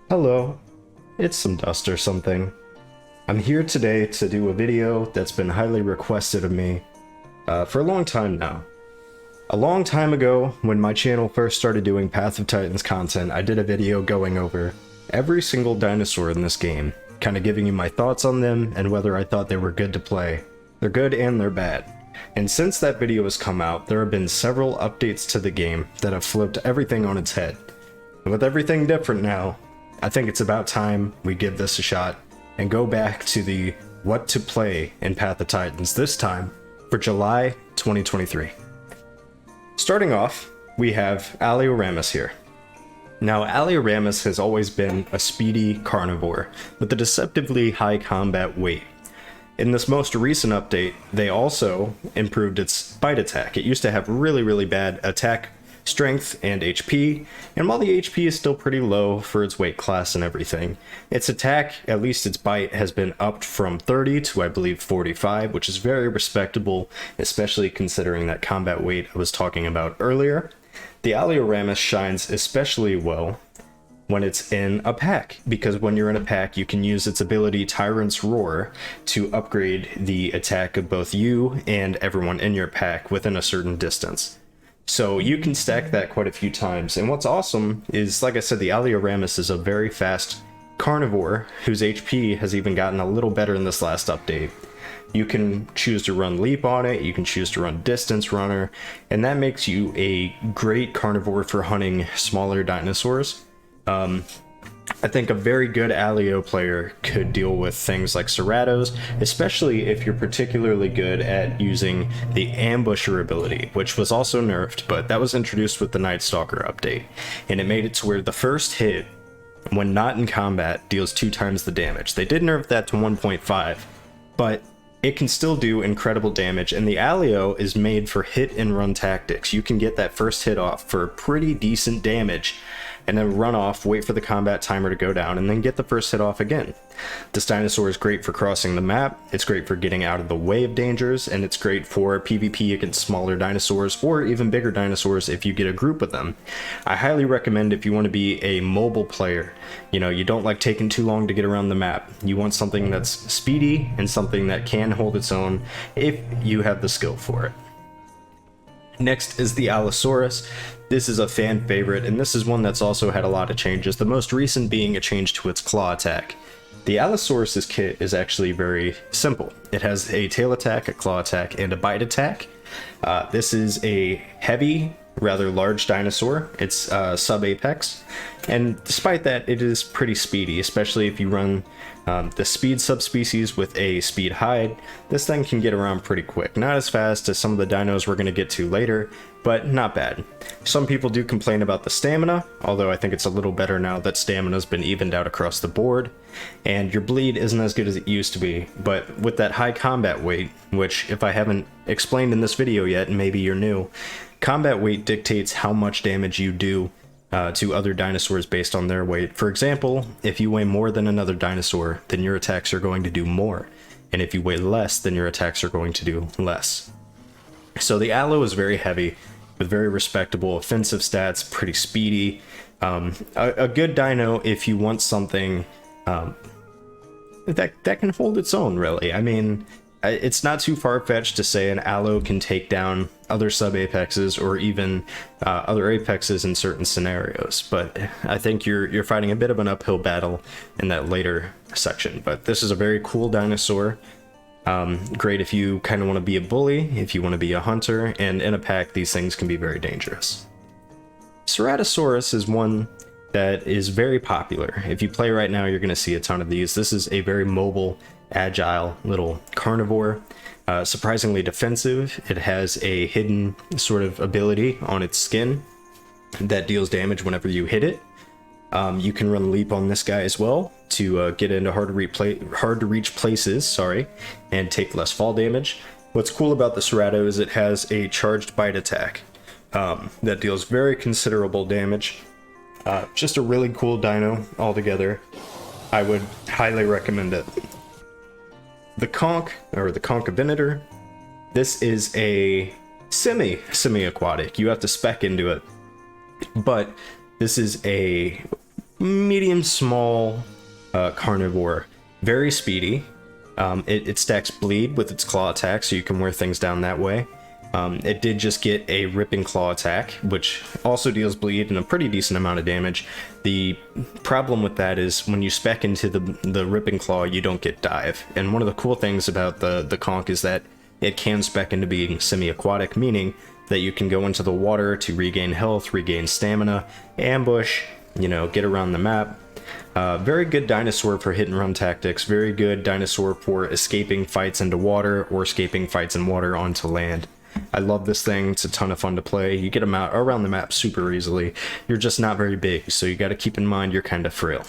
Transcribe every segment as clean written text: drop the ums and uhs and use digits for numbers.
Hello, it's some dust or something. I'm here today to do a video that's been highly requested of me for a long time now. A long time ago, when my channel first started doing Path of Titans content, I did a video going over every single dinosaur in this game, kind of giving you my thoughts on them and whether I thought they were good to play. They're good and they're bad. And since that video has come out, there have been several updates to the game that have flipped everything on its head. And with everything different now, I think it's about time we give this a shot and go back to the what to play in Path of Titans, this time for July 2023. Starting off, we have Ramus here. Now, Ramus has always been a speedy carnivore with a deceptively high combat weight. In this most recent update, they also improved its bite attack. It used to have really bad attack, strength, and HP, and while the HP is still pretty low for its weight class and everything, its attack, at least its bite, has been upped from 30 to I believe 45, which is very respectable, especially considering that combat weight I was talking about earlier. The Ramus shines especially well when it's in a pack, because when you're in a pack you can use its ability Tyrant's Roar to upgrade the attack of both you and everyone in your pack within a certain distance. So you can stack that quite a few times, and what's awesome is, like I said, the Ramus is a very fast carnivore whose HP has even gotten a little better in this last update. You can choose to run leap on it, you can choose to run distance runner, and that makes you a great carnivore for hunting smaller dinosaurs. I think a very good Alio player could deal with things like Ceratos, especially if you're particularly good at using the Ambusher ability, which was also nerfed, but that was introduced with the Night Stalker update, and it made it to where the first hit, when not in combat, deals 2 times the damage. They did nerf that to 1.5, but it can still do incredible damage, and the Alio is made for hit and run tactics. You can get that first hit off for pretty decent damage, and then run off, wait for the combat timer to go down, and then get the first hit off again. This dinosaur is great for crossing the map, it's great for getting out of the way of dangers, and it's great for PvP against smaller dinosaurs, or even bigger dinosaurs if you get a group of them. I highly recommend if you want to be a mobile player, you don't like taking too long to get around the map. You want something that's speedy, and something that can hold its own if you have the skill for it. Next is the Allosaurus. This is a fan favorite, and this is one that's also had a lot of changes, the most recent being a change to its claw attack. The Allosaurus's kit is actually very simple. It has a tail attack, a claw attack, and a bite attack. This is a heavy, rather large dinosaur. It's sub-apex, and despite that, it is pretty speedy, especially if you run the speed subspecies with a speed hide. This thing can get around pretty quick. Not as fast as some of the dinos we're going to get to later, but not bad. Some people do complain about the stamina, although I think it's a little better now that stamina's been evened out across the board, and your bleed isn't as good as it used to be, but with that high combat weight, which if I haven't explained in this video yet, and maybe you're new, combat weight dictates how much damage you do to other dinosaurs based on their weight. For example, if you weigh more than another dinosaur, then your attacks are going to do more, and if you weigh less, then your attacks are going to do less. So the Allo is very heavy, with very respectable offensive stats, pretty speedy. A good dino if you want something that can hold its own, really. I mean, it's not too far-fetched to say an Allo can take down other sub-apexes or even other apexes in certain scenarios, but I think you're fighting a bit of an uphill battle in that later section. But this is a very cool dinosaur. Great if you kind of want to be a bully, if you want to be a hunter, and in a pack these things can be very dangerous. Ceratosaurus is one that is very popular. If you play right now, you're going to see a ton of these. This is a very mobile, agile little carnivore, surprisingly defensive. It has a hidden sort of ability on its skin that deals damage whenever you hit it. You can run leap on this guy as well to get into hard to reach places, and take less fall damage. What's cool about the Cerato is it has a charged bite attack that deals very considerable damage. Just a really cool dino altogether. I would highly recommend it. The Conch, or the Conch, this is a semi-aquatic. You have to spec into it, but this is a medium small carnivore, very speedy. It stacks bleed with its claw attack, so you can wear things down that way. It did just get a ripping claw attack, which also deals bleed and a pretty decent amount of damage. The problem with that is when you spec into the ripping claw, you don't get dive. And one of the cool things about the Conch is that it can spec into being semi-aquatic, meaning that you can go into the water to regain health, regain stamina, ambush, get around the map. Very good dinosaur for hit and run tactics, very good dinosaur for escaping fights into water or escaping fights in water onto land. I love this thing. It's a ton of fun to play. You get them out around the map super easily. You're just not very big, so you got to keep in mind you're kind of frail.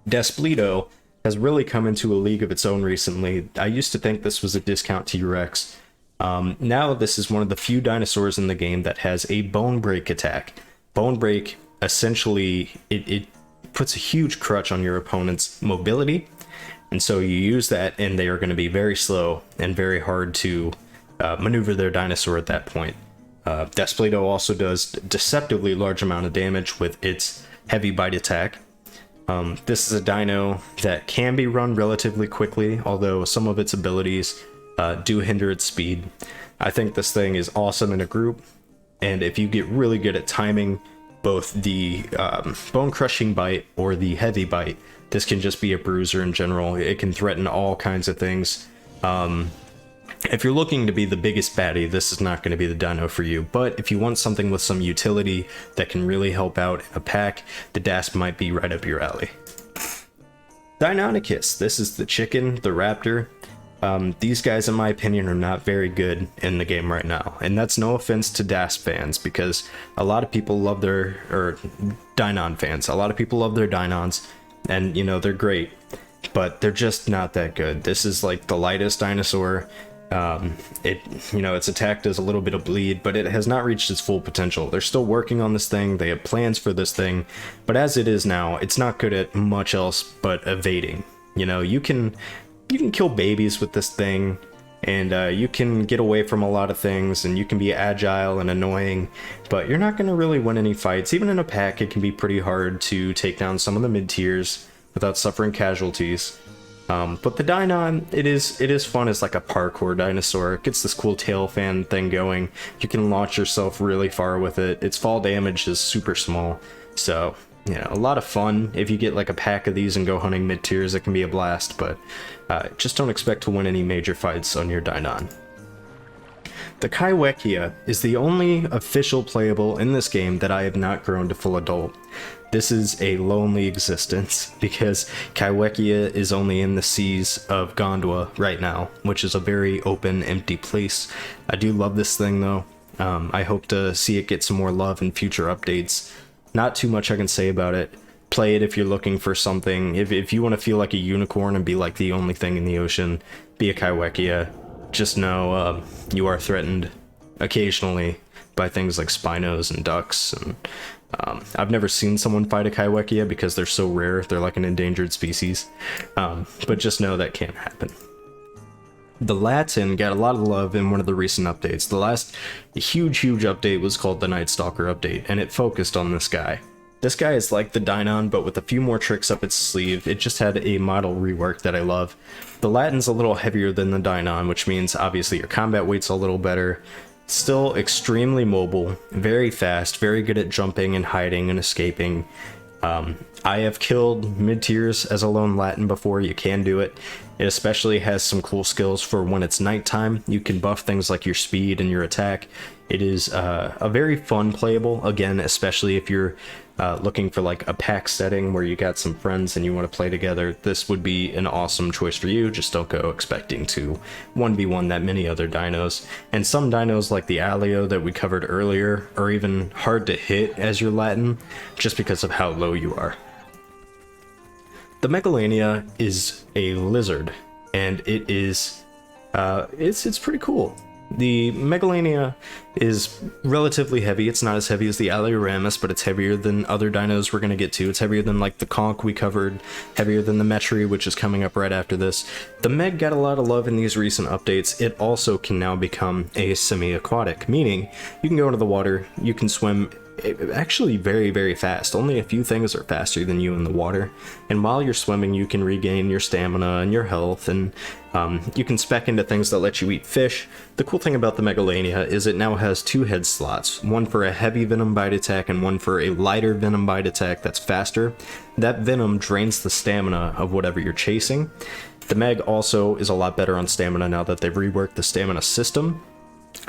Desperado has really come into a league of its own recently. I used to think this was a discount T-Rex. Now this is one of the few dinosaurs in the game that has a bone break attack. Bone break, essentially, it puts a huge crutch on your opponent's mobility, and so you use that and they are going to be very slow and very hard to maneuver their dinosaur at that point. Desperado also does deceptively large amount of damage with its heavy bite attack. This is a dino that can be run relatively quickly, although some of its abilities do hinder its speed. I think this thing is awesome in a group, and if you get really good at timing both the bone crushing bite or the heavy bite, this can just be a bruiser in general. It can threaten all kinds of things. If you're looking to be the biggest baddie, this is not going to be the dino for you, but if you want something with some utility that can really help out in a pack, the Dasp might be right up your alley. Dynamicus, this is the chicken, the raptor. These guys, in my opinion, are not very good in the game right now, and that's no offense to Dasp fans, because a lot of people love or Dynon fans, a lot of people love their Dynons, and they're great, but they're just not that good. This is like the lightest dinosaur. Its attack does a little bit of bleed, but it has not reached its full potential. They're still working on this thing, they have plans for this thing, but as it is now, it's not good at much else but evading. You can kill babies with this thing, and you can get away from a lot of things, and you can be agile and annoying, but you're not going to really win any fights. Even in a pack, it can be pretty hard to take down some of the mid-tiers without suffering casualties. But the Dynon, it is fun as like a parkour dinosaur. It gets this cool tail fan thing going. You can launch yourself really far with it. Its fall damage is super small, so a lot of fun. If you get like a pack of these and go hunting mid-tiers, it can be a blast, but just don't expect to win any major fights on your Dynon. The Kaiwekia is the only official playable in this game that I have not grown to full adult. This is a lonely existence, because Kaiwekia is only in the seas of Gondwa right now, which is a very open, empty place. I do love this thing though. I hope to see it get some more love in future updates. Not too much I can say about it. Play it if you're looking for something. If you want to feel like a unicorn and be like the only thing in the ocean, be a Kaiwekia. Just know you are threatened occasionally by things like Spinos and ducks, and I've never seen someone fight a Kaiwekia because they're so rare. They're like an endangered species, but just know that can happen. The Latin got a lot of love in one of the recent updates. The last huge update was called the Night Stalker update, and it focused on this guy. This guy is like the Dynon, but with a few more tricks up its sleeve. It just had a model rework that I love. The Latin's a little heavier than the Dynon, which means obviously your combat weight's a little better. Still extremely mobile, very fast, very good at jumping and hiding and escaping. I have killed mid-tiers as a lone Latin before. You can do it. It especially has some cool skills for when it's nighttime. You can buff things like your speed and your attack. It is a very fun playable, again, especially if you're looking for like a pack setting where you got some friends and you want to play together. This would be an awesome choice for you. Just don't go expecting to 1v1 that many other dinos. And some dinos like the Alio that we covered earlier are even hard to hit as your Latin just because of how low you are. The Megalania is a lizard, and it is it's pretty cool. The Megalania is relatively heavy. It's not as heavy as the Ramus, but it's heavier than other dinos we're going to get to. It's heavier than like the Conch we covered, heavier than the Metri, which is coming up right after this. The Meg got a lot of love in these recent updates. It also can now become a semi-aquatic, meaning you can go into the water, you can swim actually very, very fast. Only a few things are faster than you in the water, and while you're swimming you can regain your stamina and your health, and you can spec into things that let you eat fish. The cool thing about the Megalania is it now has 2 head slots, one for a heavy venom bite attack and one for a lighter venom bite attack that's faster. That venom drains the stamina of whatever you're chasing. The Meg also is a lot better on stamina now that they've reworked the stamina system.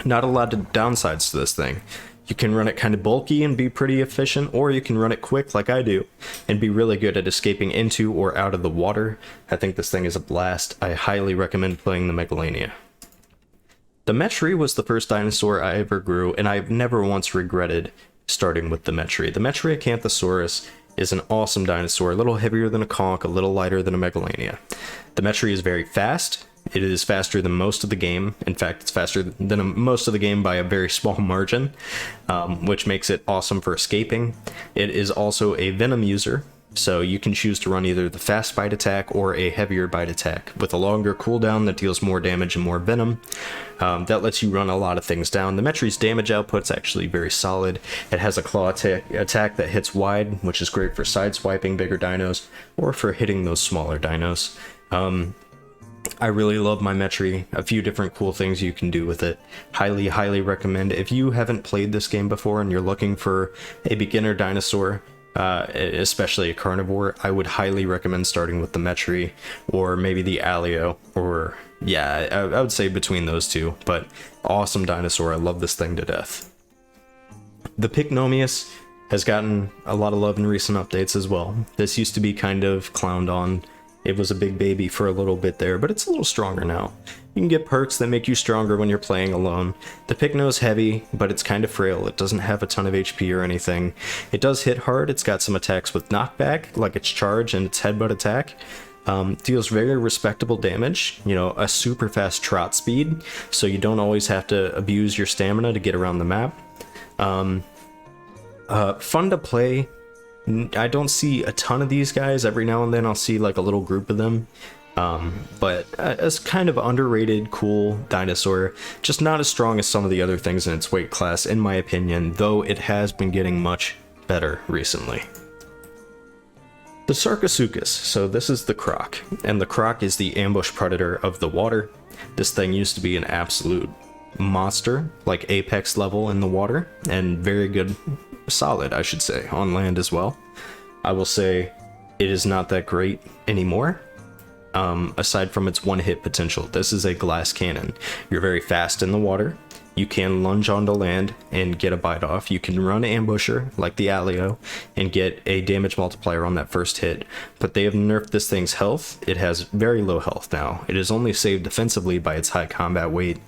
Not a lot of downsides to this thing. You can run it kind of bulky and be pretty efficient, or you can run it quick like I do and be really good at escaping into or out of the water. I think this thing is a blast. I highly recommend playing the Megalania. The Metri was the first dinosaur I ever grew, and I've never once regretted starting with the Metri. The Metriacanthosaurus is an awesome dinosaur, a little heavier than a Conch, a little lighter than a Megalania. The Metri is very fast. It is faster than most of the game. In fact, it's faster than most of the game by a very small margin, which makes it awesome for escaping. It is also a venom user, so you can choose to run either the fast bite attack or a heavier bite attack with a longer cooldown that deals more damage and more venom. That lets you run a lot of things down. The Metri's damage output's actually very solid. It has a claw attack that hits wide, which is great for sideswiping bigger dinos or for hitting those smaller dinos. I really love my Metri. A few different cool things you can do with it. Highly recommend. If you haven't played this game before and you're looking for a beginner dinosaur, especially a carnivore, I would highly recommend starting with the Metri or maybe the Alio, or yeah, I would say between those two, but awesome dinosaur. I love this thing to death. The Pycnomius has gotten a lot of love in recent updates as well. This used to be kind of clowned on. It was a big baby for a little bit there, but it's a little stronger now. You can get perks that make you stronger when you're playing alone. The Pycno's heavy, but it's kind of frail. It doesn't have a ton of HP or anything. It does hit hard. It's got some attacks with knockback, like its charge and its headbutt attack. Deals very respectable damage, you know, a super fast trot speed, so you don't always have to abuse your stamina to get around the map. Fun to play. I don't see a ton of these guys. Every now and then I'll see like a little group of them. But it's kind of underrated, cool dinosaur. Just not as strong as some of the other things in its weight class, in my opinion, though it has been getting much better recently. The Sarcosuchus. So this is the Croc, and the Croc is the ambush predator of the water. This thing used to be an absolute monster, like apex level in the water, and very good, solid I should say, on land as well. I will say it is not that great anymore, aside from its one hit potential. This is a glass cannon. You're very fast in the water. You can lunge onto land and get a bite off. You can run ambusher like the Alio and get a damage multiplier on that first hit, but they have nerfed this thing's health. It has very low health now. It is only saved defensively by its high combat weight.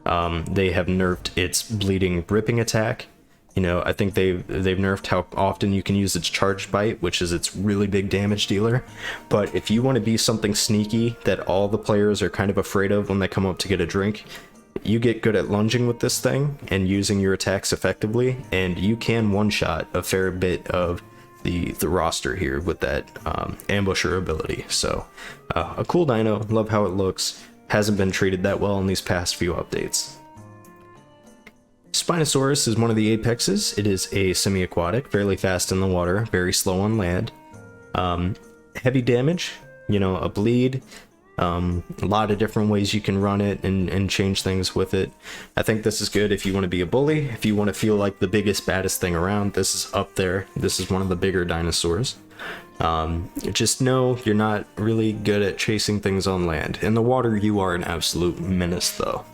They have nerfed its bleeding ripping attack. You know, I think they've nerfed how often you can use its charged bite, which is its really big damage dealer. But if you want to be something sneaky that all the players are kind of afraid of when they come up to get a drink, you get good at lunging with this thing and using your attacks effectively, and you can one-shot a fair bit of the roster here with that ambusher ability. So a cool dino, love how it looks. Hasn't been treated that well in these past few updates. Spinosaurus is one of the apexes. It is a semi-aquatic, fairly fast in the water, very slow on land. Heavy damage, you know, a bleed, a lot of different ways you can run it and change things with it. I think this is good if you want to be a bully, if you want to feel like the biggest, baddest thing around. This is up there. This is one of the bigger dinosaurs. Just know you're not really good at chasing things on land. In the water, you are an absolute menace, though.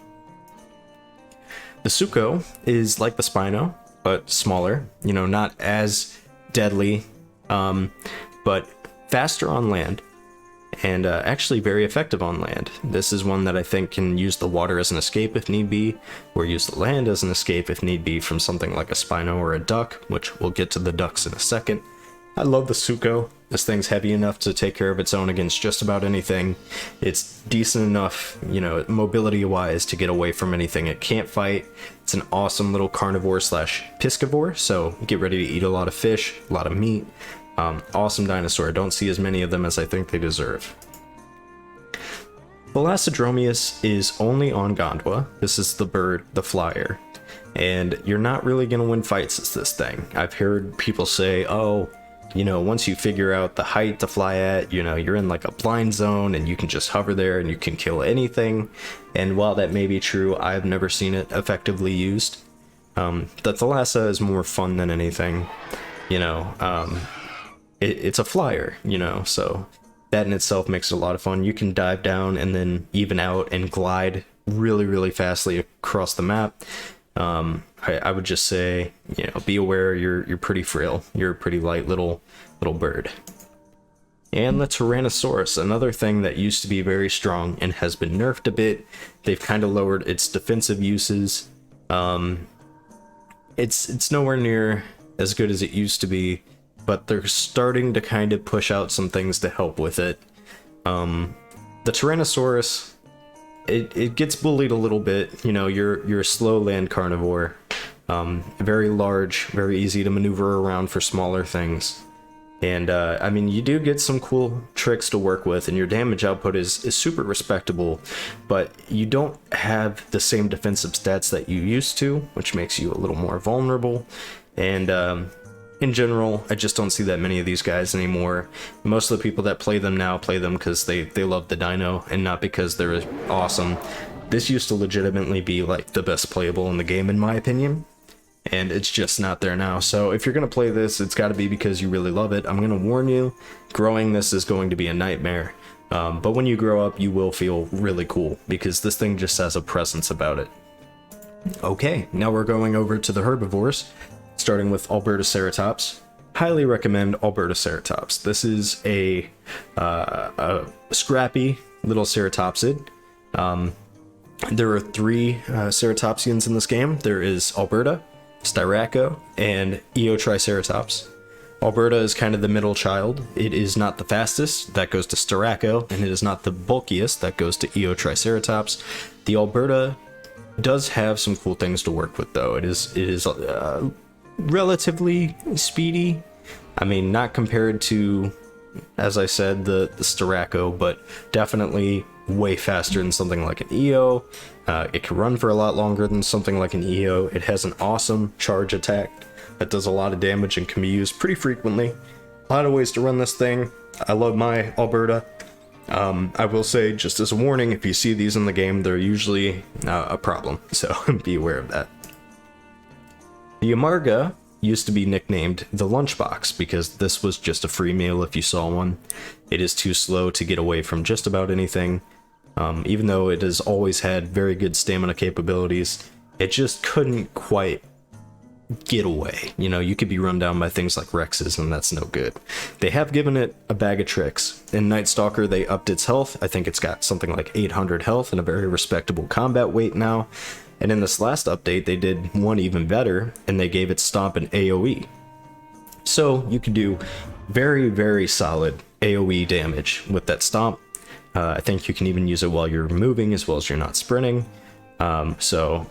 The Suko is like the Spino, but smaller. You know, not as deadly, but faster on land, and actually very effective on land. This is one that I think can use the water as an escape if need be, or use the land as an escape if need be from something like a Spino or a duck, which we'll get to the ducks in a second. I love the Suko. This thing's heavy enough to take care of its own against just about anything. It's decent enough, you know, mobility-wise to get away from anything it can't fight. It's an awesome little carnivore slash piscivore, so get ready to eat a lot of fish, a lot of meat. Awesome dinosaur. Don't see as many of them as I think they deserve. Balasadromius is only on Gondwa. This is the bird, the flyer. and you're not really going to win fights as this thing. I've heard people say, oh, you know, once you figure out the height to fly at, you know, you're in like a blind zone and you can just hover there and you can kill anything. And while that may be true, I've never seen it effectively used. The Thalassa is more fun than anything, you know. It's a flyer, you know, so that in itself makes it a lot of fun. You can dive down and then even out and glide really, really fastly across the map. I would just say, you know, be aware you're pretty frail. You're a pretty light little bird. And the Tyrannosaurus, another thing that used to be very strong and has been nerfed a bit. They've kind of lowered its defensive uses. It's nowhere near as good as it used to be, but they're starting to kind of push out some things to help with it. The Tyrannosaurus, it gets bullied a little bit. You know, you're a slow land carnivore, very large, very easy to maneuver around for smaller things. And I mean, you do get some cool tricks to work with, and your damage output is super respectable, but you don't have the same defensive stats that you used to, which makes you a little more vulnerable. And in general, I just don't see that many of these guys anymore. Most of the people that play them now play them because they love the dino and not because they're awesome. This used to legitimately be like the best playable in the game, in my opinion. And it's just not there now. So if you're going to play this, it's got to be because you really love it. I'm going to warn you, growing this is going to be a nightmare. But when you grow up, you will feel really cool because this thing just has a presence about it. Okay, now we're going over to the herbivores, starting with Albertaceratops. Highly recommend Albertaceratops. This is a scrappy little ceratopsid. There are 3 ceratopsians in this game. There is Alberta, Styraco, and Eotriceratops. Alberta is kind of the middle child. It is not the fastest, that goes to Styraco, and it is not the bulkiest, that goes to Eotriceratops. The Alberta does have some cool things to work with, though. It is relatively speedy. I mean, not compared to, as I said, the Styraco, but definitely way faster than something like an Eo. It can run for a lot longer than something like an Eo. It has an awesome charge attack that does a lot of damage and can be used pretty frequently. A lot of ways to run this thing. I love my Alberta. I will say, just as a warning, if you see these in the game, they're usually a problem, so be aware of that. The Amarga used to be nicknamed the Lunchbox because this was just a free meal if you saw one. It is too slow to get away from just about anything. Even though it has always had very good stamina capabilities, it just couldn't quite get away. You know, you could be run down by things like Rexes, and that's no good. They have given it a bag of tricks. In Night Stalker, they upped its health. I think it's got something like 800 health and a very respectable combat weight now. And in this last update, they did one even better, and they gave it Stomp and AoE. So you can do very, very solid AoE damage with that Stomp. I think you can even use it while you're moving as well as you're not sprinting. So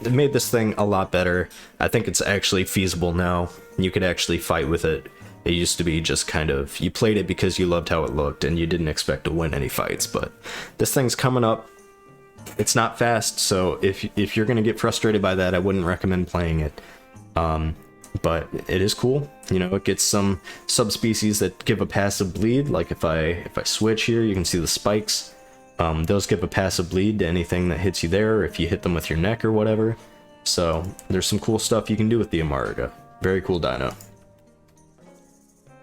it made this thing a lot better. I think it's actually feasible now. You could actually fight with it. It used to be just kind of, you played it because you loved how it looked and you didn't expect to win any fights, but this thing's coming up. It's not fast, so if you're going to get frustrated by that, I wouldn't recommend playing it. But it is cool. You know, it gets some subspecies that give a passive bleed. Like if I switch here, you can see the spikes. Those give a passive bleed to anything that hits you there, or if you hit them with your neck or whatever. So there's some cool stuff you can do with the Amarga. Very cool dino.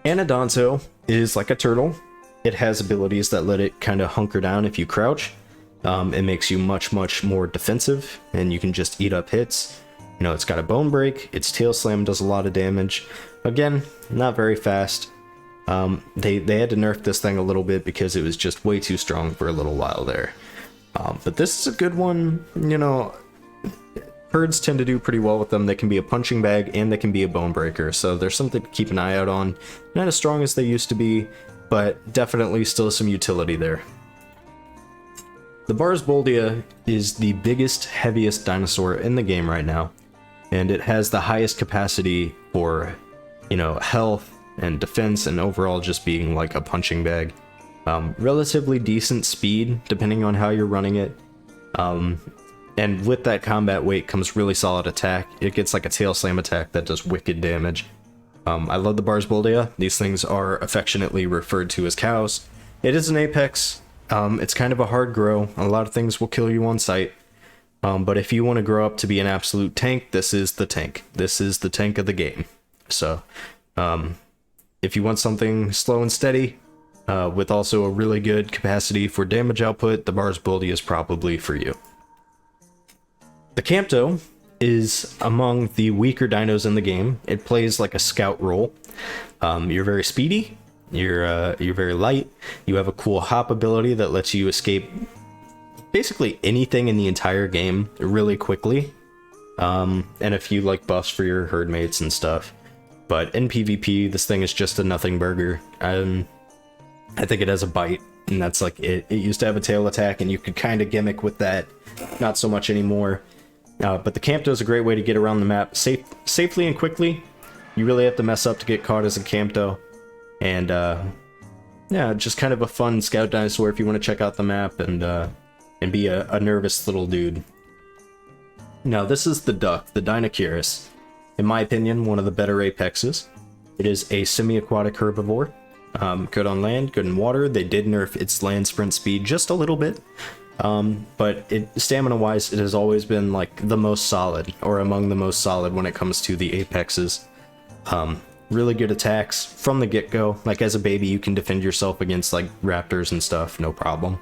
Anodonto is like a turtle. It has abilities that let it kind of hunker down if you crouch. It makes you much more defensive, and you can just eat up hits. You know, it's got a bone break, its tail slam does a lot of damage. Again, not very fast. They had to nerf this thing a little bit because it was just way too strong for a little while there. But this is a good one. You know, herds tend to do pretty well with them. They can be a punching bag and they can be a bone breaker, so there's something to keep an eye out on. Not as strong as they used to be, but definitely still some utility there. The Barsboldia is the biggest, heaviest dinosaur in the game right now, and it has the highest capacity for, you know, health and defense and overall just being like a punching bag. Relatively decent speed depending on how you're running it. And with that combat weight comes really solid attack. It gets like a tail slam attack that does wicked damage. I love the Barsboldia. These things are affectionately referred to as cows. It is an apex. It's kind of a hard grow. A lot of things will kill you on sight. But if you want to grow up to be an absolute tank, this is the tank. This is the tank of the game. So, if you want something slow and steady, with also a really good capacity for damage output, the Barsboldia is probably for you. The Campto is among the weaker dinos in the game. It plays like a scout role. You're very speedy. You're very light. You have a cool hop ability that lets you escape basically anything in the entire game really quickly. And a few like buffs for your herd mates and stuff. But in PvP, this thing is just a nothing burger. I think it has a bite, and that's like it. It used to have a tail attack, and you could kind of gimmick with that. Not so much anymore. But the Campto is a great way to get around the map safely and quickly. You really have to mess up to get caught as a Campto. And yeah, just kind of a fun scout dinosaur if you want to check out the map and be a nervous little dude. Now this is the duck, the Dynacurus. In my opinion, one of the better apexes. It is a semi-aquatic herbivore. Good on land, good in water. They did nerf its land sprint speed just a little bit. But stamina-wise, it has always been like the most solid, or among the most solid when it comes to the apexes. Really good attacks from the get-go. Like as a baby, you can defend yourself against like raptors and stuff, no problem.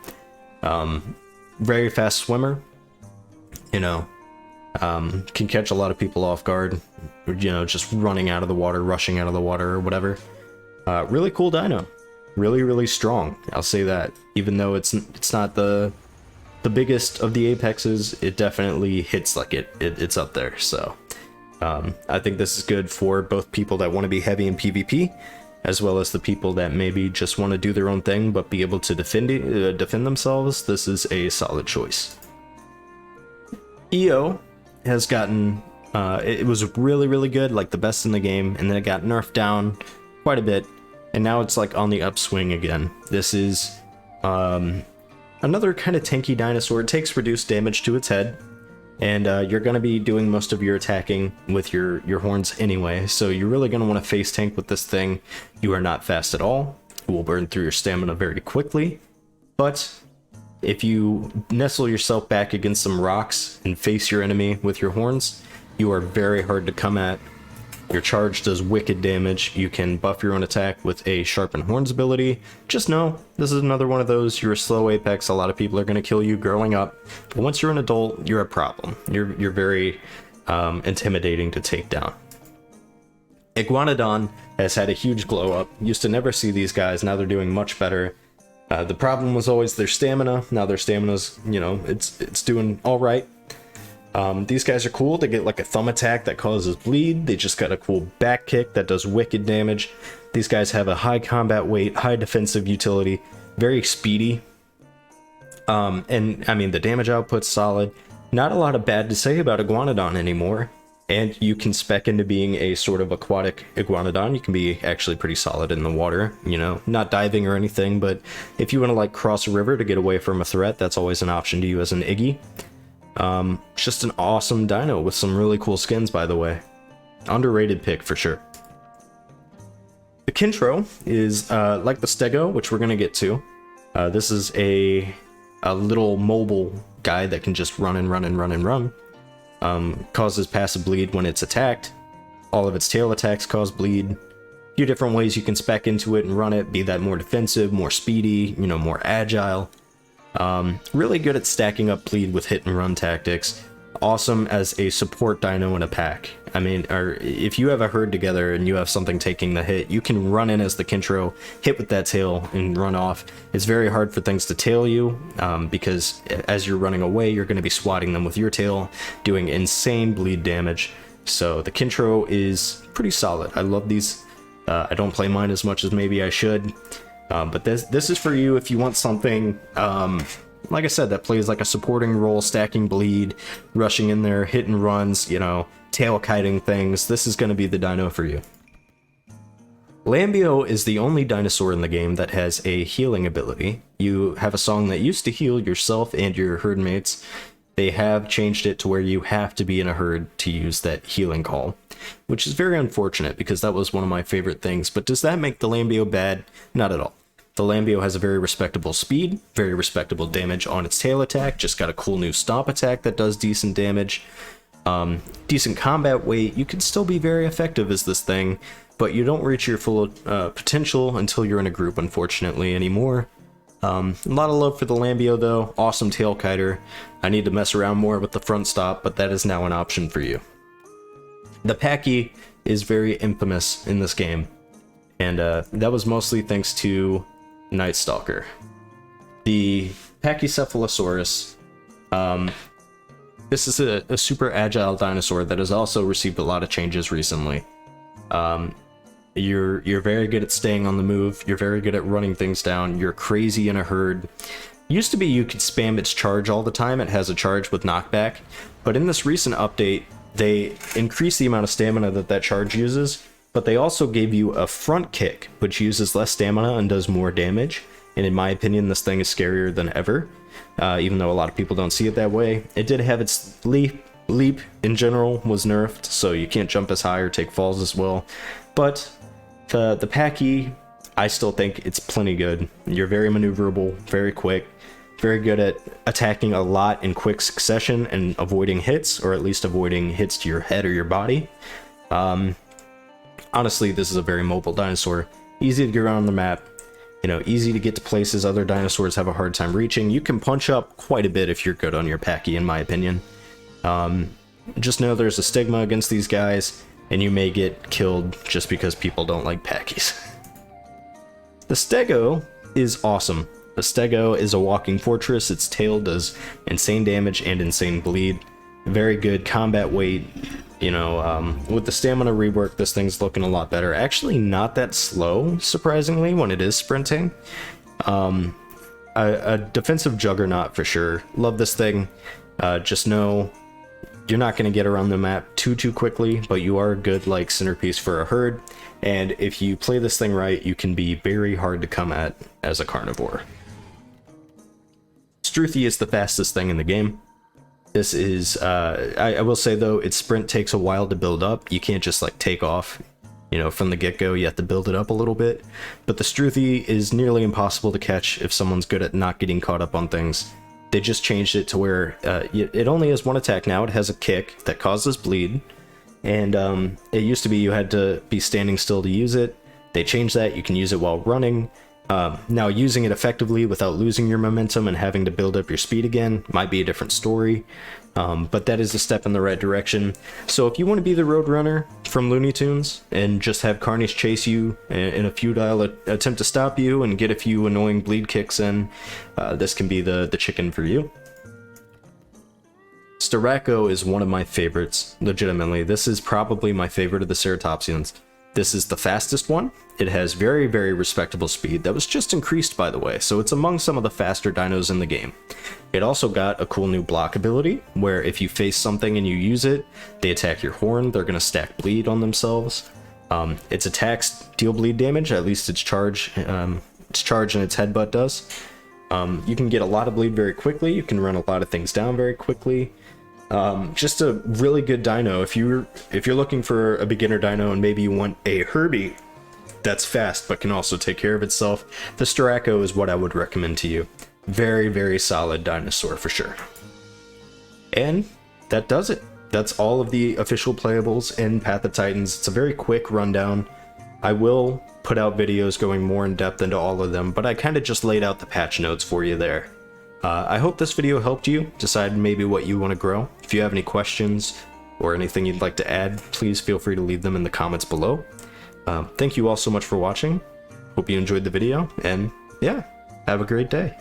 Very fast swimmer. You know, can catch a lot of people off guard. You know, just running out of the water, rushing out of the water, or whatever. Really cool dino. Really strong. I'll say that. Even though it's not the biggest of the apexes, it definitely hits like it's up there. So I think this is good for both people that want to be heavy in PvP, as well as the people that maybe just want to do their own thing but be able to defend themselves. This is a solid choice. EO has gotten it was really good, like the best in the game, and then it got nerfed down quite a bit, and now it's like on the upswing again. This is another kind of tanky dinosaur. It takes reduced damage to its head, and you're going to be doing most of your attacking with your horns anyway, so you're really going to want to face tank with this thing. You are not fast at all. You will burn through your stamina very quickly, but if you nestle yourself back against some rocks and face your enemy with your horns, you are very hard to come at. Your charge does wicked damage. You can buff your own attack with a Sharpen Horns ability. Just know, this is another one of those, you're a slow apex, a lot of people are going to kill you growing up. But once you're an adult, you're a problem. You're very intimidating to take down. Iguanodon has had a huge glow up. Used to never see these guys, now they're doing much better. The problem was always their stamina. Now their stamina's, you know, it's doing alright. These guys are cool. They get like a thumb attack that causes bleed. They just got a cool back kick that does wicked damage. These guys have a high combat weight, high defensive utility, very speedy. And I mean, the damage output's solid. Not a lot of bad to say about Iguanodon anymore. And you can spec into being a sort of aquatic Iguanodon. You can be actually pretty solid in the water, you know, not diving or anything, but if you want to like cross a river to get away from a threat, that's always an option to you as an Iggy. Just an awesome dino with some really cool skins, by the way. Underrated pick for sure. The Kintro is like the Stego, which we're going to get to. This is a little mobile guy that can just run and run. Causes passive bleed when it's attacked. All of its tail attacks cause bleed. A few different ways you can spec into it and run it, be that more defensive, more speedy, you know, more agile. Really good at stacking up bleed with hit and run tactics. Awesome as a support dino in a pack. I mean, or if you have a herd together and you have something taking the hit, you can run in as the Kintro, hit with that tail, and run off. It's very hard for things to tail you, because as you're running away, you're going to be swatting them with your tail, doing insane bleed damage. So the Kintro is pretty solid. I love these. I don't play mine as much as maybe I should, but this is for you if you want something, like I said, that plays like a supporting role, stacking bleed, rushing in there, hit and runs, you know, tail kiting things. This is going to be the dino for you. Lambio is the only dinosaur in the game that has a healing ability. You have a song that used to heal yourself and your herd mates. they have changed it to where you have to be in a herd to use that healing call, which is very unfortunate because that was one of my favorite things. But does that make the Lambio bad? Not at all. The Lambio has a very respectable speed, very respectable damage on its tail attack, just got a cool new stomp attack that does decent damage, decent combat weight. You can still be very effective as this thing, but you don't reach your full potential until you're in a group, unfortunately, anymore. A lot of love for the Lambio though, awesome tail kiter. I need to mess around more with the front stop, but that is now an option for you. The Packy is very infamous in this game, and that was mostly thanks to Night Stalker. The Pachycephalosaurus, this is a super agile dinosaur that has also received a lot of changes recently. You're very good at staying on the move, you're very good at running things down, you're crazy in a herd. Used to be you could spam its charge all the time, it has a charge with knockback, but in this recent update, they increased the amount of stamina that charge uses, but they also gave you a front kick, which uses less stamina and does more damage. And in my opinion, this thing is scarier than ever, even though a lot of people don't see it that way. It did have its leap in general was nerfed, so you can't jump as high or take falls as well. But the Packy, I still think it's plenty good. You're very maneuverable, very quick, very good at attacking a lot in quick succession and avoiding hits, or at least avoiding hits to your head or your body. Honestly, this is a very mobile dinosaur. Easy to get around the map, easy to get to places other dinosaurs have a hard time reaching. You can punch up quite a bit if you're good on your Packy, in my opinion. Just know there's a stigma against these guys, and you may get killed just because people don't like Packies. The Stego is awesome. The Stego is a walking fortress. Its tail does insane damage and insane bleed. Very good combat weight. With the stamina rework, this thing's looking a lot better. Actually, not that slow, surprisingly, when it is sprinting. A defensive juggernaut for sure. Love this thing. Just know you're not going to get around the map too quickly, but you are a good centerpiece for a herd. And if you play this thing right, you can be very hard to come at as a carnivore. Struthy is the fastest thing in the game. This is, I will say though, its sprint takes a while to build up. You can't just take off, from the get-go. You have to build it up a little bit. But the Struthy is nearly impossible to catch if someone's good at not getting caught up on things. They just changed it to where it only has one attack now. It has a kick that causes bleed. And it used to be you had to be standing still to use it. They changed that. You can use it while running. Now, using it effectively without losing your momentum and having to build up your speed again might be a different story, but that is a step in the right direction. So if you want to be the Roadrunner from Looney Tunes and just have Carnage chase you in a futile attempt to stop you and get a few annoying bleed kicks in, this can be the chicken for you. Styraco is one of my favorites, legitimately. This is probably my favorite of the Ceratopsians. This is the fastest one. It has very, very respectable speed that was just increased, by the way, so it's among some of the faster dinos in the game. It also got a cool new block ability, where if you face something and you use it, they attack your horn, they're going to stack bleed on themselves. Its attacks deal bleed damage, at least its charge and its headbutt does. You can get a lot of bleed very quickly, you can run a lot of things down very quickly. Just a really good dino. If you're looking for a beginner dino and maybe you want a Herbie that's fast but can also take care of itself, the Styraco is what I would recommend to you. Very, very solid dinosaur for sure. And that does it. That's all of the official playables in Path of Titans. It's a very quick rundown. I will put out videos going more in depth into all of them, but I kind of just laid out the patch notes for you there. I hope this video helped you decide maybe what you want to grow. If you have any questions or anything you'd like to add, please feel free to leave them in the comments below. Thank you all so much for watching. Hope you enjoyed the video, and yeah, have a great day.